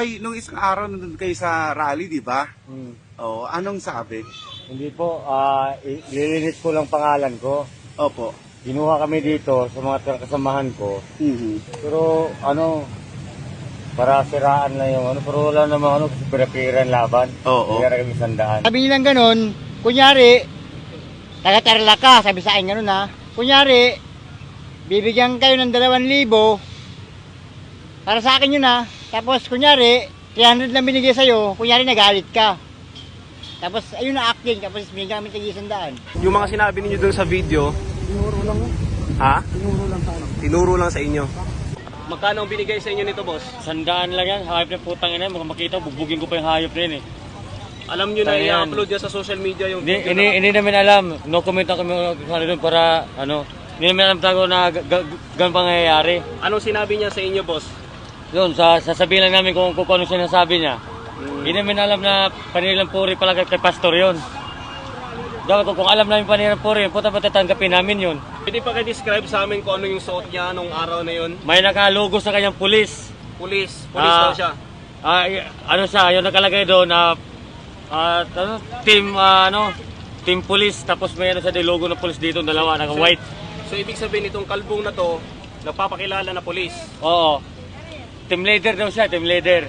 Ay, nung isang araw nandun kayo sa rally, di ba? Oo, anong sabi? Hindi po, lilinis ko lang pangalan ko. Opo. Ginuha kami dito sa mga kasamahan ko. Pero para siraan lang yung pero wala namang pira-piran laban. Oo. Kaya kami sandaan. Sabi nilang ganun, kunyari, taga-tarla ka, sabi sa akin ganun ha. Kunyari, bibigyan kayo ng 2,000, para sa akin yun ha. Tapos kunyari, 300 lang binigay sa'yo, kunyari nagalit ka. Tapos ayun na acting, tapos binigyan kami tig-100. Yung mga sinabi ninyo dun sa video, Tinuro lang mo. ha? Tinuro lang sa Tinuro lang sa inyo. Magkano ang binigay sa inyo nito, boss? Sandaan lang yan, hayop na putang ina, makita, bubugin ko pa yung hayop na yun eh. Alam nyo na Ayan. i-upload yan sa social media yung video na... Hindi namin alam, no comment ako doon para hindi namin alam tago na ganun pangyayari. Anong sinabi niya sa inyo, boss? Yun, sasabihin lang namin kung ano sinasabi niya. Hindi namin alam na panilang puri pala kay pastor yun. Dapat kung alam namin panilang puri, puta tatanggapin namin yun. Pwede pa kayo-describe sa amin kung ano yung suot niya nung araw na yun? May nakalogo sa kanyang pulis. Pulis daw siya. Yung nakalagay doon na team police, tapos may sa logo ng police dito, dalawa, naka-white. So ibig sabihin itong kalbong na to, nagpapakilala na pulis. Oo. Team leader daw siya, team leader.